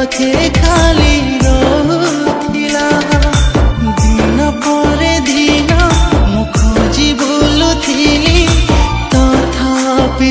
ପାଖେ ଖାଲି ରହୁଥିଲା। ଦିନ ପରେ ଦିନ ମୁଁ ଖୋଜି ବୁଲୁଥିଲି ତଥାପି